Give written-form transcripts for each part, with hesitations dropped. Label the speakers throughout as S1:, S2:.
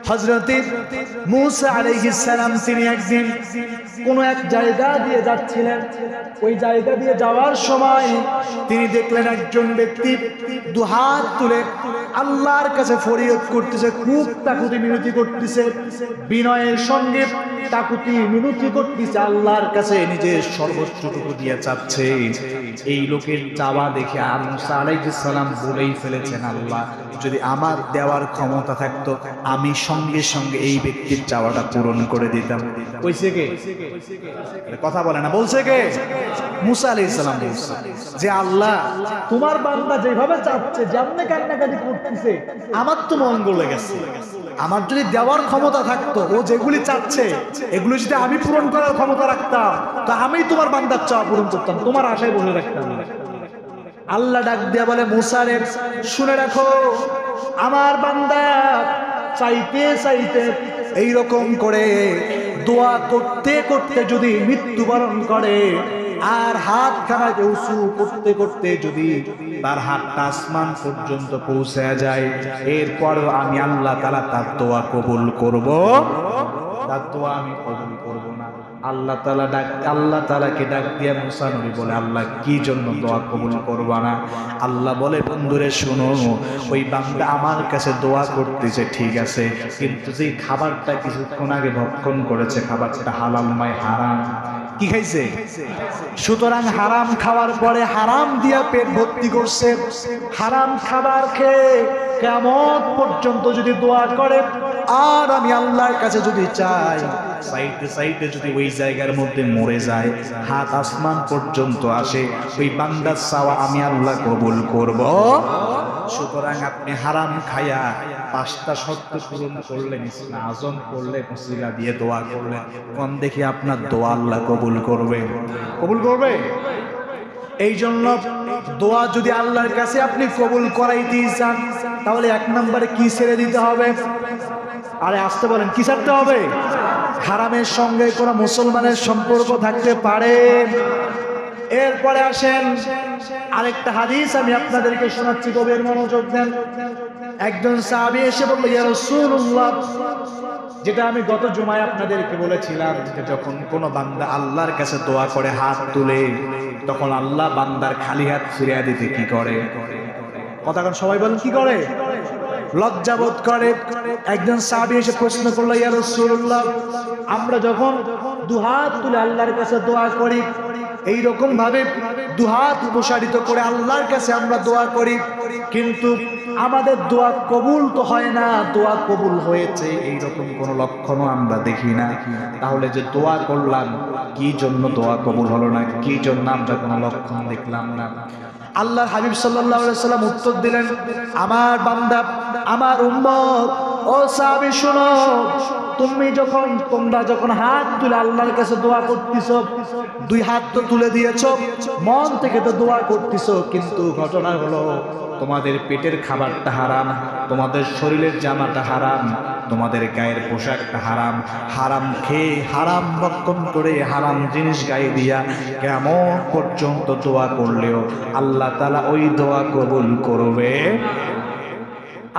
S1: হযরত মূসা আলাইহিস সালাম তিনি একদিন কোন এক জায়গা দিয়ে যাচ্ছিলেন। ওই জায়গা দিয়ে যাওয়ার সময় তিনি দেখলেন একজন ব্যক্তি দুহাত তুলে আল্লাহর কাছে ফরিয়াদ করতেছে, খুব তাকুতি মিনতি করতেছে, বিনয়ের সঙ্গে তাকুতি মিনতি করতেছে, আল্লাহর কাছে নিজের সর্বোচ্চটুকু দিয়ে চাচ্ছে। এই লোকের চাওয়া দেখে মূসা আলাইহিস সালাম বলেই ফেলেছেন, আল্লাহ যদি আমার দেওয়ার ক্ষমতা থাকতো আমি সঙ্গে সঙ্গে এই ব্যক্তির চাওয়াটা পূরণ করে দিতাম। কইছে কে? কথা বলে না, বলছে কে? মূসা আলাইহিস সালাম বলছে যে আল্লাহ তোমার বান্দা যেভাবে চাচ্ছে, যেমনে কান্নাকাটি করতেছে, আমার তো মন গলে গেছে। আমার যদি দেওয়ার ক্ষমতা থাকতো, ও যেগুলি চাচ্ছে এগুলো যদি আমি পূরণ করার ক্ষমতা রাখতাম, তো আমি তোমার বান্দার চাওয়া পূরণ করতাম, তোমার আশায় বসে রাখতাম। আল্লাহ ডাক দিয়া বলে, মূসা রে শুনে রাখো, আমার বান্দা চাইতে চাইতে এইরকম করে দোয়া করতে করতে যদি মৃত্যুবরণ করে, আর হাত খানাকে উঁচু করতে করতে যদি তার হাতটা আসমান পর্যন্ত পৌঁছে যায়, এরপরও আমি আল্লাহ তাআলা তার দোয়া কবুল করব, তার দোয়া আমি কবুল করব না। আল্লাহ তাআলাকে ডাক দিয়ে মূসা নবী বলে, আল্লাহ কি জন্য দোয়া কবুল করবা না? আল্লাহ বলে, বন্ধুরে শোনো, ওই বান্দা আমার কাছে দোয়া করতেছে ঠিক আছে, কিন্তু যে খাবারটা কিছুক্ষণ আগে ভক্ষণ করেছে খাবারটা হালাল নয়, হারাম। কি খাইছে? সুতরাং হারাম খাওয়ার পরে হারাম দিয়া পেট ভর্তি করছে। হারাম খাবার খেয়ে কিয়ামত পর্যন্ত যদি দোয়া করে, আর আমি আল্লাহর কাছে যদি চাই, চাইতে চাইতে যদি ওই জায়গার মধ্যে মরে যায়, হাত আসমান পর্যন্ত আসে, ওই বান্দার চাওয়া আমি আল্লাহ কবুল করব। সুতরাং আপনি হারাম খায়া 5টা শর্ত পূরণ করলেন, ইসলাম আজম করলেন, ওসিলা দিয়ে দোয়া করলেন, কোন দেখি আপনার দোয়া আল্লাহ কবুল করবে? কবুল করবে? এই জন্য দোয়া যদি আল্লাহর কাছে আপনি কবুল করাইতে চান, তাহলে 1 নম্বরে কি ছেড়ে দিতে হবে? আরে আসতে বলেন, কি ছাড়তে হবে? হারামের সঙ্গে কোনো মুসলমানের সম্পর্ক থাকতে পারে। এরপরে আসেন আরেকটা হাদিস আমি আপনাদেরকে শোনাচ্ছি, গভীর মনোযোগ দেন। একজন সাহাবী এসে বলল, ইয়া রাসূলুল্লাহ, যেটা আমি গত জুমায় আপনাদেরকে বলেছিলাম, যে যখন কোনো বান্দা আল্লাহর কাছে দোয়া করে হাত তুলে, তখন আল্লাহ বান্দার খালি হাত ফিরিয়ে দিতে কি করে? কথাটা সবাই বলেন, কি করে? লজ্জাবোধ করে। একজন সাহাবী এসে প্রশ্ন করলো, ইয়া রাসূলুল্লাহ, আমরা যখন দুহাত তুলে আল্লাহর কাছে দোয়া করি, এই রকম ভাবে দুহাত প্রসারিত করে আল্লাহর কাছে আমরা দোয়া করি, কিন্তু আমাদের দোয়া কবুল তো হয় না, দোয়া কবুল হয়েছে এই রকম কোনো লক্ষণও আমরা দেখি না। তাহলে যে দোয়া করলাম, কি জন্য দোয়া কবুল হলো না? কি জন্য আমরা কোনো লক্ষণ দেখলাম না? আল্লাহর হাবিব সাল্লাল্লাহু আলাইহি সাল্লাম উত্তর দিলেন, আমার বান্দা, আমার উম্মত, ও সাহাবী শোনো, তোমরা যখন হাত তুলে আল্লাহর কাছে দোয়া করতেছো, 2 হাত তো তুলে দিয়েছো, মন থেকে তো দোয়া করতেছো, কিন্তু ঘটনা হলো তোমাদের পেটের খাবারটা হারাম, তোমাদের শরীরের জামাটা হারাম, তোমাদের গায়ের পোশাকটা হারাম। হারাম খেয়ে, হারাম ভক্ষণ করে, হারাম জিনিস গায়ে দিয়া কিয়ামত পর্যন্ত দোয়া করলেও আল্লাহ তাআলা ওই দোয়া কবুল করবে।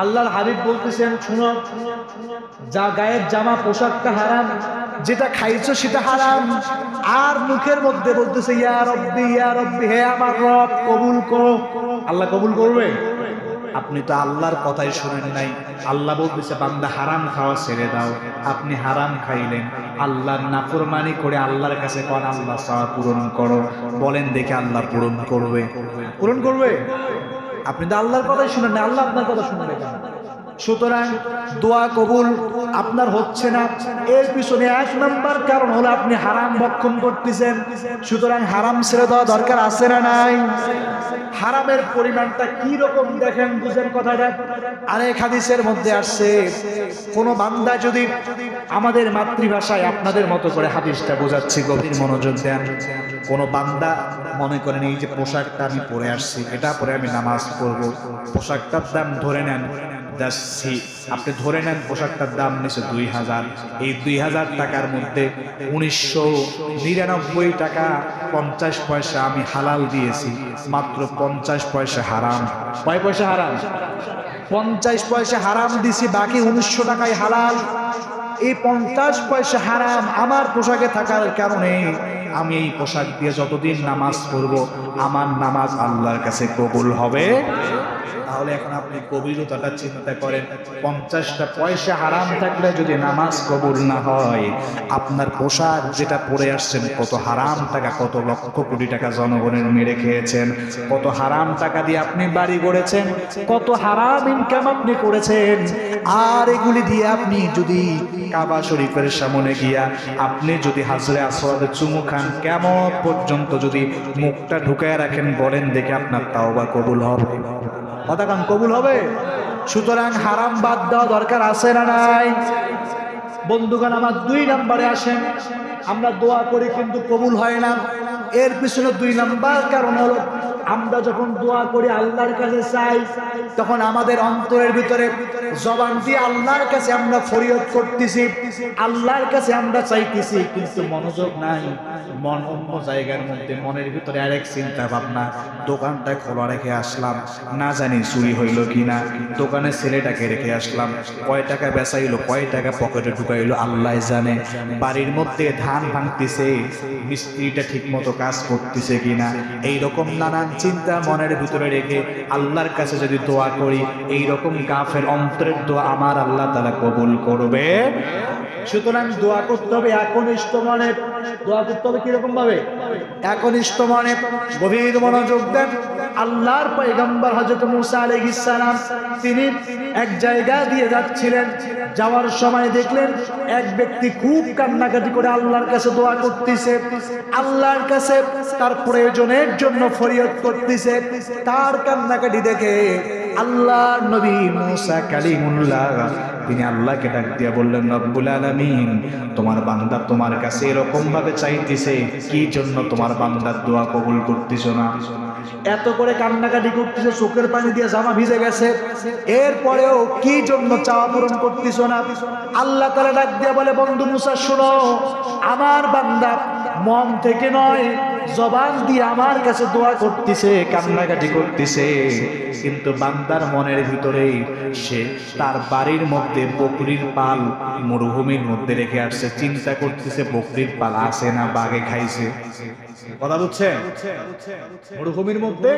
S1: আল্লাহর হাবিব বলতেছেন, শুনো, যা গায়ের জামা পোশাকটা হারাম, যেটা খাইছো সেটা হারাম, আর মুখের মধ্যে বলতেছে ইয়া রব্বি, ইয়া রব্বি, হে আমার রব কবুল করো, আল্লাহ কবুল করবে? আপনি তো আল্লাহর কথাই শুনেন নাই। আল্লাহ বলতেছে, বান্দা হারাম খাওয়া ছেড়ে দাও। আপনি হারাম খাইলেন, আল্লাহর নাফরমানি করে আল্লাহর কাছে কোন আল্লাহ চাওয়া পূরণ করো, বলেন দেখে আল্লাহ পূরণ করবে? পূরণ করবে? আপনি তো আল্লাহর কথাই শুনেন না, আল্লাহ আপনার কথা শুনবে কেন? সুতরাং দোয়া কবুল আপনার হচ্ছে না, এর পিছনে 1 নম্বর কারণ হলো আপনি হারাম ভক্ষণ করতেছেন। সুতরাং হারাম ছেড়ে দেওয়া দরকার আছে না নাই? হারামের পরিমাণটা কি রকম দেখেন, বুঝেন কথাটা? আরেক হাদিসের মধ্যে আসছে, কোন বান্দা যদি, আমাদের মাতৃভাষায় আপনাদের মতো করে হাদিসটা বোঝাচ্ছি, গভীর মনোযোগ দেন। কোন বান্দা মনে করেন, এই যে পোশাকটা আমি পরে আসছি, এটা পরে আমি নামাজ পড়বো, পোশাকটার দাম ধরে নেন যাচ্ছি, আপনি ধরে নেন পোশাকটার দাম নিচ্ছে 2000, এই 2000 টাকার মধ্যে 1999 টাকা 50 পয়সা আমি হালাল দিয়েছি, মাত্র 50 পয়সা হারাম। কয় পয়সা হারাম? 50 পয়সা হারাম দিছি, বাকি 1900 টাকায় হালাল। এই 50 পয়সা হারাম আমার পোশাকে থাকার কারণে আমি এই পোশাক দিয়ে যতদিন নামাজ পড়ব আমার নামাজ আল্লাহর কাছে কবুল হবে। তাহলে এখন আপনি গভীরতাটা চিন্তা করেন, 50টা পয়সা হারাম থাকলে যদি নামাজ কবুল না হয়, আপনার পোশাক যেটা পরে আসছেন, কত হারাম টাকা, কত লক্ষ কোটি টাকা জনগণের মেরে খেয়েছেন, কত হারাম টাকা দিয়ে আপনি বাড়ি গড়েছেন, কত হারাম ইনকাম আপনি করেছেন। আর এগুলি দিয়ে আপনি যদি কাবা শরীফের সামনে গিয়া আপনি যদি হাজরে আসওয়াদে চুমু খান, কিয়ামত পর্যন্ত যদি মুখটা ঢুকায় রাখেন, বলেন দেখে আপনার তাওবা কবুল হবে? কথা কান কবুল হবে? সুতরাং হারাম বাদ দেওয়া দরকার আছে না নাই? বন্ধুগণ আমার 2 নম্বরে আসেন, আমরা দোয়া করি কিন্তু কবুল হয় না। এর পিছনে 2 নম্বর কারণ হলো, আমরা যখন দোয়া করি আল্লাহর কাছে চাই, তখন আমাদের অন্তরের ভিতরে জবান দিয়ে আল্লাহর কাছে আমরা ফরিয়াদ করতেছি, আল্লাহর কাছে আমরা চাইতেছি, কিন্তু মনোযোগ নাই, মন অন্য জায়গার মধ্যে, মনের ভিতরে আরেক চিন্তা ভাবনা। দোকানটা খোলা রেখে আসলাম, না জানি চুরি হইল কিনা, দোকানে ছেলেটাকে রেখে আসলাম, কয় টাকা বেচাইলো, কয় টাকা পকেটে ঢুকাইলো আল্লাহ জানে। বাড়ির মধ্যে ধান ভাঙতেছে, মিস্ত্রিটা ঠিক মতো কাজ করতেছে কিনা, এইরকম নানান চিন্তা মনের ভিতরে রেখে আল্লাহর কাছে যদি দোয়া করি, এইরকম গাফের অন্তরের দোয়া আমার আল্লাহ তাআলা কবুল করবে। সুতরাং দোয়া করতে হবে একনিষ্ঠ মনে। দোয়া করতে হবে কিরকম ভাবে? একনিষ্ঠ মনে, গভীর মনোযোগ দেন। আল্লাহর পয়গম্বর হযরত মুসা আলাইহিস সালাম তিনি এক জায়গা দিয়ে যাচ্ছিলেন, যাওয়ার সময় দেখলেন এক ব্যক্তি খুব কান্নাকাটি করে আল্লাহর কাছে দোয়া করতেছে, আল্লাহর কাছে তার প্রয়োজনের জন্য ফরিয়াদ করতেছে। তার কান্নাকাটি দেখে আল্লাহর নবী মুসা কালিমুল্লাহ তিনি আল্লাহকে ডাক দিয়ে বললেন, রব্বুল আলামিন, তোমার বান্দা তোমার কাছে এরকম ভাবে চাইতেছে, কি জন্য তোমার বান্দার দোয়া কবুল করতেছ না? এত করে কান্নাকাটি করতেছে, চোখের পানি দিয়ে জামা ভিজে গেছে, এরপরেও কি জন্য চাওয়া পূরণ করতেছ না? আল্লাহ তাআলা ডাক দিয়ে বলে, বন্ধু মুসা শোনো, আমার বান্দা মন থেকে নয়, জবান দিয়ে আমার কাছে দোয়া করতেছে, কান্নাকাটি করতেছে, কিন্তু বান্দার মনের ভিতরে সে তার বাড়ির মধ্যে বকরির পাল মরুভূমির মধ্যে রেখে আসছে, চিন্তা করতেছে বকরির পাল আছে না বাঘে খাইছে। কথা বুঝছেন? মরুভূমির মধ্যে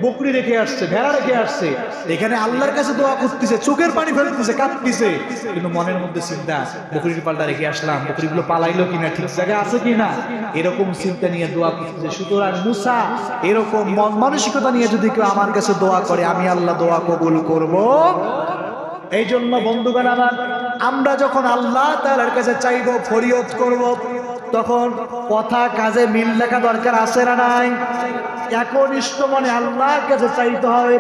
S1: বকরি রেখে আসছে, ভেড়া রেখে আসছে, এখানে আল্লাহর কাছে দোয়া করতেছে, চোখের পানি ফেলতেছে, কাঁদতেছে, কিন্তু মনের মধ্যে চিন্তা, বকরির পালটা রেখে আসলাম, বকরিগুলো পালাইলো কিনা, ঠিক জায়গায় আছে কিনা, এরকম চিন্তা নিয়ে দোয়া করতেছে। সুতরাং মুসা এরকম মন মানসিকতা নিয়ে যদি কেউ আমার কাছে দোয়া করে, আমি আল্লাহ দোয়া কবুল করব। এই জন্য বন্ধুগণ আমার, আমরা যখন আল্লাহ তাআলার কাছে চাইবো, ফরিয়াদ করব, তখন কথা কাজে মিল রাখা দরকার আছে না নাই? একনিষ্ঠ মনে আল্লাহর কাছে চাইতে হবে।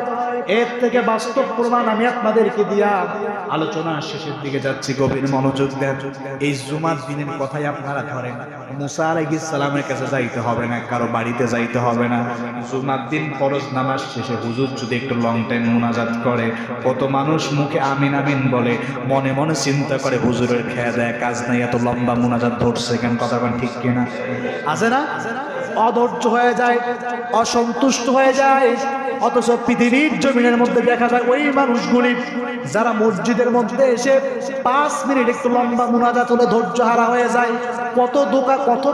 S1: এর থেকে বাস্তব প্রমাণ আমি আপনাদেরকে দিয়া আলোচনা শেষের দিকে যাচ্ছি, গভীর মনোযোগ দেন। এই জুমার দিনের কথাই আপনারা ধরেন, মুসা আলাইহিস সালামের কাছে যাইতে হবে না, কারো বাড়িতে যাইতে হবে না। জুমার দিন ফরজ নামাজ শেষে হুজুর যদি একটু লং টাইম মুনাজাত করে, কত মানুষ মুখে আমিন আমিন বলে, মনে মনে চিন্তা করে হুজুরের খেয়া দেয় কাজ নাই, এত লম্বা মুনাজাত ধরছে কেন? কথা বলেন ঠিক কিনা? আছে না? অধৈর্য হয়ে যায়, অসন্তুষ্ট হয়ে যায়। অথচ পৃথিবীর জমিনের মধ্যে দেখা যায় ওই মানুষগুলি যারা মসজিদের মধ্যে এসে 5 মিনিট একটু লম্বা মুনাজাত হলে ধৈর্য হারা হয়ে যায়। কত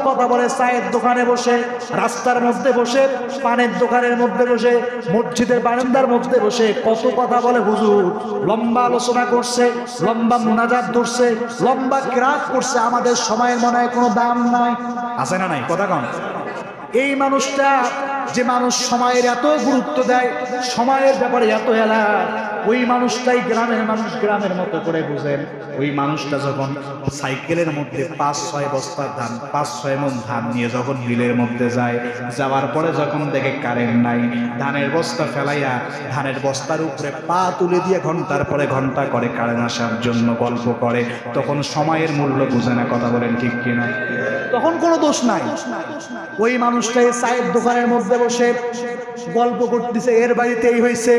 S1: কথা বলে, চায়ের দোকানে বসে, রাস্তার মধ্যে বসে, পানের দোকানের মধ্যে বসে, মসজিদের বারান্দার মধ্যে বসে কত কথা বলে। হুজুর লম্বা আলোচনা করছে, লম্বা মুনাজাত ধরছে, লম্বা কিরাত করছে, আমাদের সময়ের মনে হয় কোনো দাম নাই। আছে না নাই? কথা কম। এই মানুষটা, যে মানুষ সময়ের এত গুরুত্ব দেয়, সময়ের ব্যাপারে এত হেলা, ওই মানুষটাই গ্রামের মানুষ গ্রামের মতো করে বুঝেন। ওই মানুষটা যখন সাইকেলের মধ্যে 5-6 বস্তা ধান, 5-6 মণ ধান নিয়ে যখন মিলের মধ্যে যায়, যাওয়ার পরে যখন দেখে কারেন্ট নাই, ধানের বস্তা ফেলাইয়া ধানের বস্তার উপরে পা তুলে দিয়ে ঘন্টার পরে ঘন্টা করে কারেন্ট আসার জন্য গল্প করে, তখন সময়ের মূল্য বুঝে না। কথা বলেন ঠিক কিনা? তখন কোনো দোষ নাই। ওই মানুষটাই চায়ের দোকানের মধ্যে বসে গল্প করতেছে, এর বাড়িতে এই হয়েছে,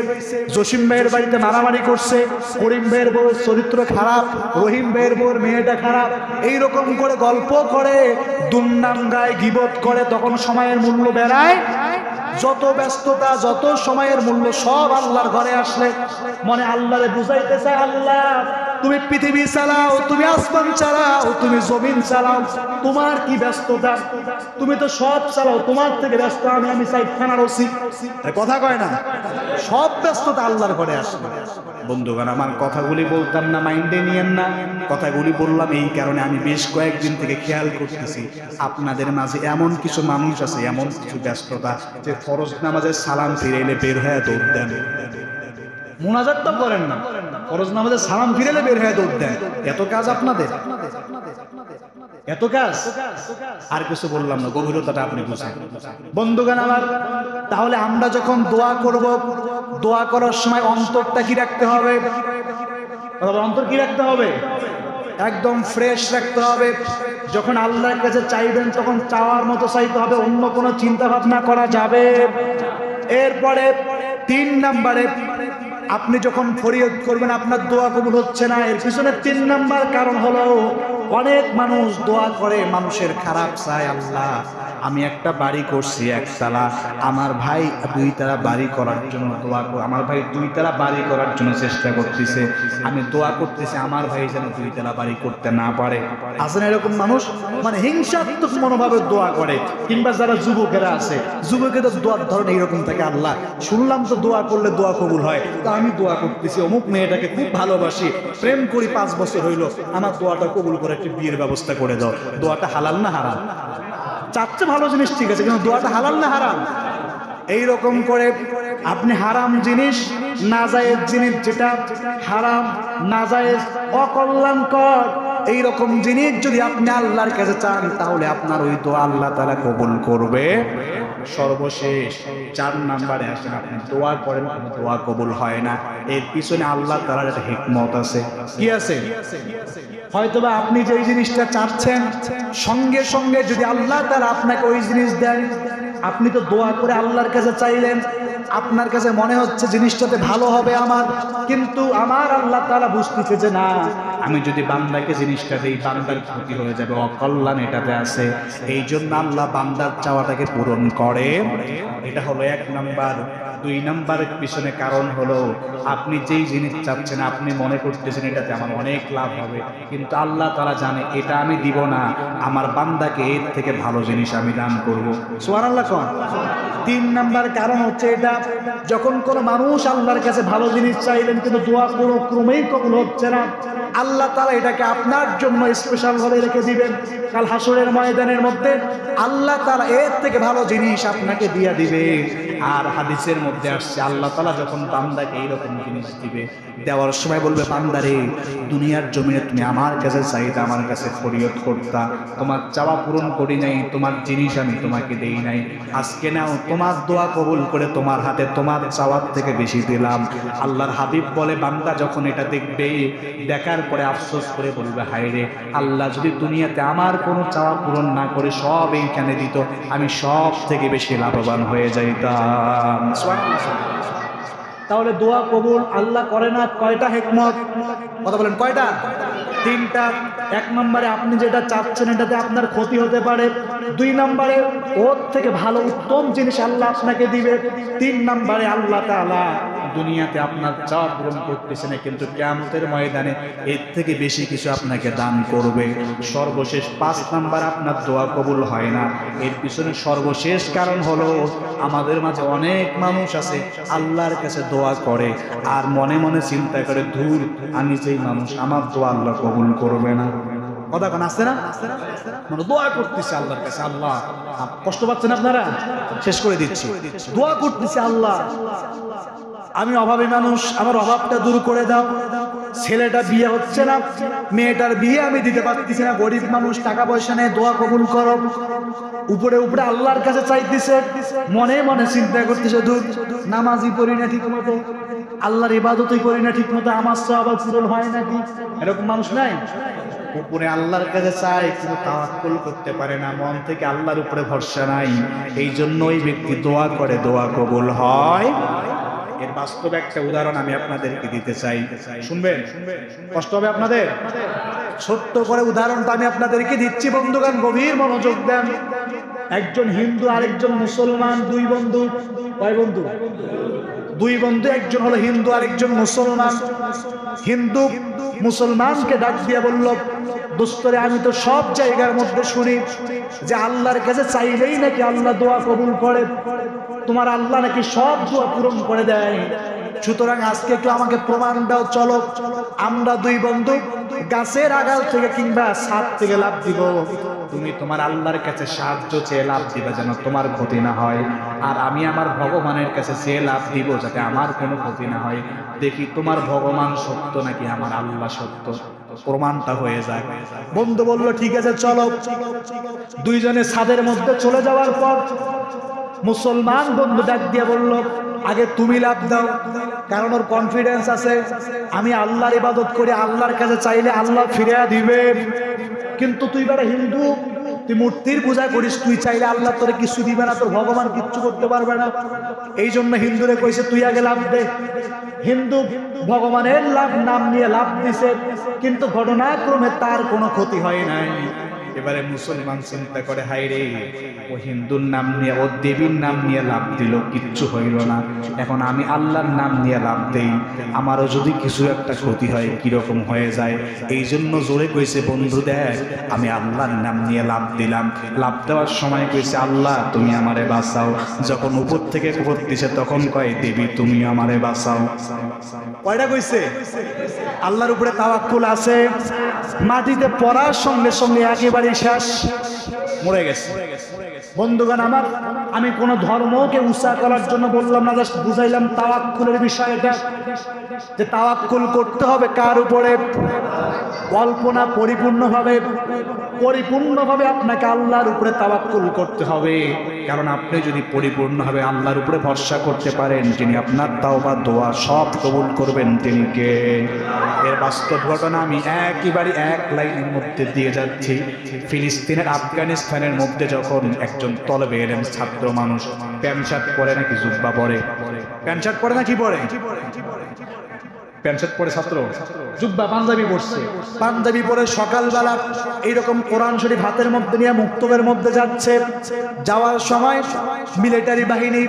S1: জসিম ভাইয়ের বাড়িতে মারামারি করছে, করিম ভাইয়ের বউর চরিত্র খারাপ, রহিম ভাইয়ের বউর মেয়েটা খারাপ, এইরকম করে গল্প করে, দুর্নাম গায়, গীবত করে, তখন সময়ের মূল্য বেড়ায়? যত ব্যস্ততা, যত সময়ের মূল্য সব আল্লাহর ঘরে আসলে মনে আল্লাহরে বুঝাইতে চায়, আল্লাহ তুমি পৃথিবী চালাও, তুমি আসমান চালাও, তুমি জমিন চালাও, তোমার কি ব্যস্ততা, তুমি তো সব চালাও, তোমার থেকে ব্যস্ত আমি সাইখানার ওসি। কথা কয় না, সব ব্যস্ততা আল্লাহর ঘরে আসে। বন্ধুগণ আমার কথাগুলি বলতাম না, মাইন্ডে নিয়েন না, কথাগুলি বললাম এই কারণে আমি বেশ কয়েকদিন থেকে খেয়াল করতেছি আপনাদের মাঝে এমন কিছু মানুষ আছে, এমন কিছু ব্যস্ততা যে ফরজ নামাজের সালাম ফিরে এলে বের হয়ে দৌড় দেন, মুনাজাত তো করেন না, ফরজ নামাজের সালাম ফিরে এলে বের হয়ে দৌড় দেন। এত কাজ আপনাদের, এত কাজ, আর কিছু বললাম না, গভীরতাটা আপনি বুঝেন। বন্ধুগণ আমার, তাহলে আমরা যখন দোয়া করব, দোয়া করার সময় অন্তরটা কি রাখতে হবে? অন্তর কি রাখতে হবে? একদম ফ্রেশ রাখতে হবে। যখন আল্লাহর কাছে চাইবেন তখন চাওয়ার মতো চাইতে হবে, অন্য কোনো চিন্তা ভাবনা করা যাবে। এরপরে 3 নম্বরে, আপনি যখন ফরিয়াদ করবেন আপনার দোয়া কবুল হচ্ছে না, এর পিছনে 3 নম্বর কারণ হলো অনেক মানুষ দোয়া করে মানুষের খারাপ চায়। আল্লাহ আমি একটা বাড়ি করছি একতলা, আমার ভাই 2 তলা বাড়ি করার জন্য দোয়া কর, আমার ভাই 2 তলা বাড়ি করার জন্য চেষ্টা করতেছে, আমি দোয়া করতেছি আমার ভাই যেন 2 তলা বাড়ি করতে না পারে। আসলে এরকম মানুষ মানে হিংসাত্মক মনোভাবে দোয়া করে। কিংবা যারা যুবকেরা আছে, যুবকেদের দোয়ার ধরন এইরকম থাকে, আল্লাহ শুনলাম তো দোয়া করলে দোয়া কবুল হয়, তা আমি দোয়া করতেছি অমুক মেয়েটাকে খুব ভালোবাসি, প্রেম করি 5 বছর হইল, আমার দোয়াটা কবুল করে একটি বিয়ের ব্যবস্থা করে দাও। দোয়াটা হালাল না হারাম? চাচ্ছে ভালো জিনিস ঠিক আছে, কিন্তু দোয়াটা হালাল না হারাম? এইরকম করে আপনি হারাম জিনিস, নাজায়েজ জিনিস, যেটা হারাম, নাজায়েজ, অকল্যাণকর, এইরকম জিনিস যদি আপনি আল্লাহর কাছে চান তাহলে আপনার ওই দোয়া আল্লাহ তাআলা কবুল করবে। সর্বশেষ 4 নম্বরে আসেন, আপনি দোয়া করেন দোয়া কবুল হয় না, এর পিছনে আল্লাহ তাআলার একটা হিকমত আছে। কি আছে? হয়তোবা আপনি যেই জিনিসটা চাচ্ছেন সঙ্গে সঙ্গে যদি আল্লাহ তাআলা আপনাকে ওই জিনিস দেন, আপনি তো দোয়া করে আল্লাহর কাছে চাইলেন, আপনার কাছে মনে হচ্ছে জিনিসটাতে ভালো হবে আমার, কিন্তু আমার আল্লাহ তাআলা বুঝতেছে যে না, আমি যদি বান্দাকে জিনিসটা দেই বান্দার ক্ষতি হয়ে যাবে, অকল্যাণ এটাতে আছে। এই জন্য আল্লাহ বান্দার চাওয়াটাকে পূরণ করে। এটা হলো 1 নাম্বার। 2 নাম্বারের পিছনে কারণ হলো আপনি যেই জিনিস চাচ্ছেন আপনি মনে করতেছেন এটাতে আমার অনেক লাভ হবে, কিন্তু আল্লাহ তাআলা জানে এটা আমি দিব না, আমার বান্দাকে এর থেকে ভালো জিনিস আমি দান করব। সুবহানাল্লাহ কোন? 3 নাম্বার কারণ হচ্ছে এটা, যখন কোনো মানুষ আল্লাহর কাছে ভালো জিনিস চাইলেন কিন্তু দোয়া কোনো ক্রমেই কবুল হচ্ছে না, আল্লাহ তাআলা এটাকে আপনার জন্য স্পেশাল ভাবে রেখে দিবেন। কাল হাসরের ময়দানের মধ্যে আল্লাহ তাআলা এর থেকে ভালো জিনিস আপনাকে দিয়ে দিবে। আর হাদিসের মধ্যে আসছে আল্লাহ তাআলা যখন বান্দাকে এইরকম জিনিস দিবে, দেওয়ার সময় বলবে, বান্দারে দুনিয়ার জমিনে তুমি আমার কাছে চাইতে, আমার কাছে ফরিয়াদ করতা, তোমার চাওয়া পূরণ করি নাই, তোমার জিনিস আমি তোমাকে দেই নাই, আজকে নাও তোমার দোয়া কবুল করে তোমার হাতে তোমার চাওয়ার থেকে বেশি দিলাম। আল্লাহর হাবিব বলে, বান্দা যখন এটা দেখবে, দেখার পরে আফসোস করে বলবে, হায় রে আল্লাহ যদি দুনিয়াতে আমার কোনো চাওয়া পূরণ না করে সব এইখানে দিত, আমি সব থেকে বেশি লাভবান হয়ে যাইতাম। তাহলে দোয়া কবুল আল্লাহ করে না কয়টা হিকমত? কথা বলেন কয়টা? 3টা। 1 নম্বরে আপনি যেটা চাচ্ছেন এটাতে আপনার ক্ষতি হতে পারে। 2 নম্বরে ওর থেকে ভালো উত্তম জিনিস আল্লাহ আপনাকে দিবে। 3 নম্বরে আল্লাহ তাআলা দুনিয়াতে আপনার চাওয়া পূরণ করতেছে না, কিন্তু কিয়ামতের ময়দানে এর থেকে বেশি কিছু আপনাকে দান করবে। সর্বশেষ 5 নাম্বার, আপনার দোয়া কবুল হয় না, এর পিছনে সর্বশেষ কারণ হলো আমাদের মাঝে অনেক মানুষ আছে আল্লাহর কাছে দোয়া করে আর মনে মনে চিন্তা করে, ধুর আমি যেই মানুষ, আমার দোয়া আল্লাহ কবুল করবে না। কথা কোন আসছে না? মানে দোয়া করতেছে আল্লাহর কাছে, আল্লাহ কষ্ট পাচ্ছেন আপনারা, শেষ করে দিচ্ছি, দোয়া করতেছে আল্লাহ আমি অভাবী মানুষ, আমার অভাবটা দূর করে দাও, ছেলেটা বিয়ে হচ্ছে না, মেয়েটার বিয়ে আমি দিতে পারতেছি না, গরিব মানুষ, টাকা পয়সা নেই, দোয়া কবুল করো। উপরে উপরে আল্লাহর কাছে চাইতেছে, মনে মনে চিন্তা করতেছে, দূর নামাজই পড়ি না ঠিক মতো, আল্লাহর ইবাদতই করি না ঠিক মতো, আমার সওয়াব পূরণ হয় নাকি? এরকম মানুষ নাই? উপরে আল্লাহর কাছে চায় কিন্তু তাওয়াক্কুল করতে পারে না, মন থেকে আল্লাহর উপরে ভরসা নাই, এই জন্য ওই ব্যক্তি দোয়া করে, দোয়া কবুল হয়। এর বাস্তব একটা উদাহরণ আমি আপনাদেরকে দিতে চাই, শুনবেন? কষ্ট হবে আপনাদের? ছোট্ট করে উদাহরণটা আমি আপনাদেরকে দিচ্ছি, বন্ধুগণ গভীর মনোযোগ দেন। একজন হিন্দু আরেকজন মুসলমান, দুই বন্ধু। কয় বন্ধু? দুই বন্ধু, একজন হলো হিন্দু আরেকজন মুসলমান। হিন্দু মুসলমানকে ডাক দিয়ে বলল, দোস্তরে আমি তো সব জায়গার মধ্যে শুনি যে আল্লাহর কাছে চাইলেই নাকি আল্লাহ দোয়া কবুল করে, তোমার আল্লাহ নাকি সব দোয়া পূরণ করে দেয়, সুতরাং আজকে একটু আমাকে প্রমাণ দাও, চলো আমরা দুই বন্ধু গাছের আগাল থেকে কিংবা ছাদ থেকে লাফ দিব, তুমি তোমার আল্লাহর কাছে সাহায্য চেয়ে লাভ দিবা যেন তোমার ক্ষতি না হয়, আর আমি আমার ভগবানের কাছে চেয়ে লাভ দিব যাতে আমার কোনো ক্ষতি না হয়, দেখি তোমার ভগবান সত্য নাকি আমার আল্লাহ সত্য, প্রমাণটা হয়ে যায়। বন্ধু বলল ঠিক আছে চলো। দুইজনে ছাদের মধ্যে চলে যাওয়ার পর মুসলমান বন্ধু ডাক দিয়ে বলল, আগে তুমি লাভ দাও, কারণ ওর কনফিডেন্স আছে আমি আল্লাহর ইবাদত করি, আল্লাহর কাছে চাইলে আল্লাহ ফিরিয়ে দিবেন, কিন্তু তুই বেটা হিন্দু, তুই মূর্তির পূজা করিস, তুই চাইলে আল্লাহ তোরে কিছু দিবে না, তোর ভগবান কিচ্ছু করতে পারবে না। এই জন্য হিন্দুরে কইছে তুই আগে লাভ দে। হিন্দু ভগবানের লাভ নাম নিয়ে লাভ দিছে, কিন্তু ঘটনাক্রমে তার কোনো ক্ষতি হয় নাই। এবারে মুসলমান চিন্তা করে, হাই রে, ও হিন্দুর নাম নিয়ে, ও দেবীর নাম নিয়ে লাভ দিল, কিচ্ছু হইল না, এখন আমি আল্লাহর নাম নিয়ে লাভ দেই, আমারও যদি কিছু একটা ক্ষতি হয় কিরকম হয়ে যায়। এই জন্য জোরে কইছে, বন্ধু দেখ আমি আল্লাহর নাম নিয়ে লাভ দিলাম। লাভ দেওয়ার সময় কইছে, আল্লাহ তুমি আমারে বাঁচাও, যখন উপর থেকে উপর দিছে তখন কয়, দেবী তুমি আমারে বাঁচাও। কয়টা কইছে? আল্লাহর উপরে তাওয়াক্কুল আছে, মাটিতে পড়ার সঙ্গে সঙ্গে একেবারে শেষ, মরে গেছে। বন্ধুগণ আমার, আমি কোন ধর্মকে উৎসাহ করার জন্য বললাম না, জাস্ট বুঝাইলাম তাওয়াক্কুলের বিষয়টা, যে তাওয়াক্কুল করতে হবে কার উপরে? অল্প না পরিপূর্ণভাবে, পরিপূর্ণভাবে আপনাকে আল্লাহর উপরে তাওয়াক্কুল করতে হবে, কারণ আপনি যদি পরিপূর্ণভাবে আল্লাহর উপরে ভরসা করতে পারেন, যিনি আপনার তাওবা দোয়া সব কবুল করবেন, তিনি কে? এর বাস্তব ঘটনা আমি একেবারে এক লাইনের মধ্যে দিয়ে যাচ্ছি। ফিলিস্তিনের আফগানিস্তানের মধ্যে যখন একজন তলবে এলেম ছাত্র মানুষ, প্যান্ট শার্ট পরে নাকি জুব্বা পরে, প্যান্ট শার্ট পরে নাকি পরে, প্যান্ট শার্ট পরে ছাত্র, জুব্বা পাঞ্জাবি পরছে, পাঞ্জাবি পরে সকালবেলা এইরকম কোরআন শরীফ হাতের মধ্যে নিয়ে মুক্তবের মধ্যে যাচ্ছে। যাওয়ার সময় মিলিটারি বাহিনী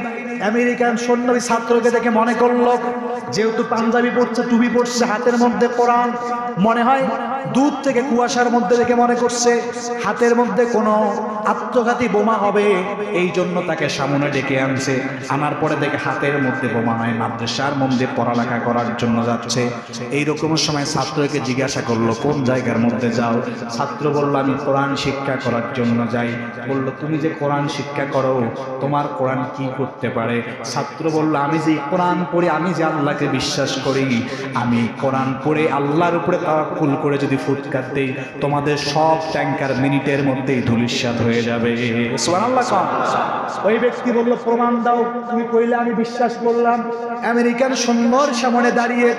S1: আমেরিকান সৈন্য ছাত্রকে দেখে মনে করলো, যেহেতু পাঞ্জাবি পরছে, টুপি পরছে, হাতের মধ্যে কোরআন, মনে হয় দূর থেকে কুয়াশার মধ্যে দেখে মনে করছে হাতের মধ্যে কোনো আত্মঘাতী বোমা হবে, এই জন্য তাকে সামনে ডেকে আনছে। আনার পরে দেখে হাতের মধ্যে বোমা নয়, মাদ্রাসার মধ্যে পড়ালেখা করার জন্য যাচ্ছে। এইরকম সময় ছাত্রকে জিজ্ঞাসা করলো, কোন জায়গার মধ্যে যাও? ছাত্র বলল, আমি কোরআন শিক্ষা করার জন্য যাই। বলল, তুমি যে কোরআন শিক্ষা করো, তোমার কোরআন কি করতে পারে? ছাত্র বলল, আমি যে কোরআন পড়ি, আমি যে আল্লাহকে বিশ্বাস করি, আমি কোরআন পড়ে আল্লাহর উপরে তাওয়াক্কুল করে যদি ফুৎকার দেই, তোমাদের সব ট্যাঙ্কার মিনিটের মধ্যেই ধূলিসাৎ হয়ে যাবে। সুবহানাল্লাহ। ওই ব্যক্তি বলল, প্রমাণ দাও। তুমি কইলে আমি বিশ্বাস করলাম। আমেরিকান সৈন্যর সামনে দাঁড়িয়ে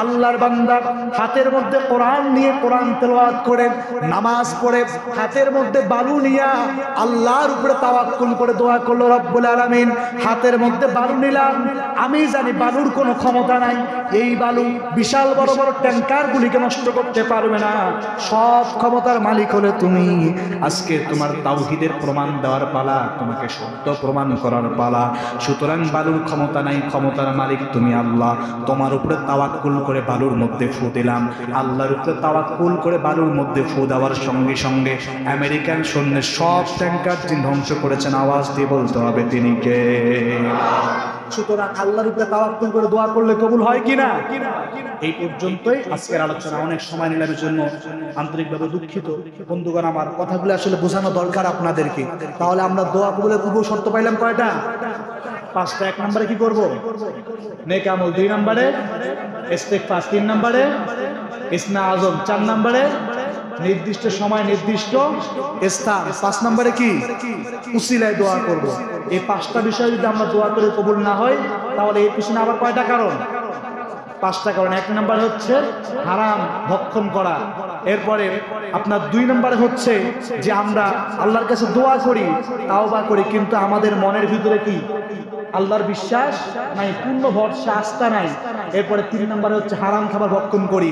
S1: আল্লাহর বান্দা হাতের মধ্যে কোরআন নিয়ে কোরআন তেলাওয়াত করে নামাজ পড়ে হাতের মধ্যে বালু নিয়ে আল্লাহর উপরে তাওয়াক্কুল করে দোয়া করলো, রব্বুল আলামিন হাতের মধ্যে বালু নিলাম, আমি জানি বালুর কোনো ক্ষমতা নাই, এই বালু বিশাল বড় বড় ট্যাঙ্কারগুলিকে নষ্ট করতে পারবে না, সব ক্ষমতার মালিক হলে তুমি। আজকে তোমার তাওহীদের প্রমাণ দেওয়ার পালা, তোমাকে সত্য প্রমাণ করার পালা। সুতরাং বালুর ক্ষমতা নাই, ক্ষমতার মালিক তুমি আল্লাহ। তোমার উপরে তাওয়াক্কুল করে বালুর মধ্যে ফু দিলাম। আল্লাহর উপরে তাওয়াক্কুল করে বালুর মধ্যে ফু দেওয়ার সঙ্গে সঙ্গে আমেরিকান সৈন্যের সব ট্যাঙ্কার যিনি ধ্বংস করেছেন, আওয়াজ দিয়ে বলতে হবে তিনি কে? সুতরাং আল্লাহর উপরে তাওয়াক্কুল করে দোয়া করলে কবুল হয় কিনা? এই পর্যন্তই আজকের আলোচনা। অনেক সময় নিলাম, এর জন্য আন্তরিকভাবে দুঃখিত। বন্ধুগণ আমার, কথাগুলো আসলে বোঝানো দরকার আপনাদেরকে, তাহলে আমরা দোয়া কবুলের পূর্ব শর্ত পাইলাম কয়টা? 5টা। 1 নম্বরে কি করব? নেক আমল। 2 নম্বরে ইস্তেগফার। 3 নম্বরে ইসনা আজম। 4 নম্বরে নির্দিষ্ট সময় নির্দিষ্ট স্থান। 5 নম্বরে কি? উসিলায় দোয়া করব। এই 5টা বিষয় যদি আমরা দোয়া করে কবুল না হয়, তাহলে এর পিছনে আবার কয়টা কারণ? 5টা কারণ। 1 নম্বর হচ্ছে হারাম ভক্ষণ করা। এরপরে আপনার 2 নম্বরে হচ্ছে যে আমরা আল্লাহর কাছে দোয়া করি, তাওবা করি, কিন্তু আমাদের মনের ভিতরে কি আল্লাহর বিশ্বাস নাই, পূর্ণ ভরসা আস্থা নাই। এরপরে 3 নম্বরে হচ্ছে হারাম খাবার ভক্ষণ করি।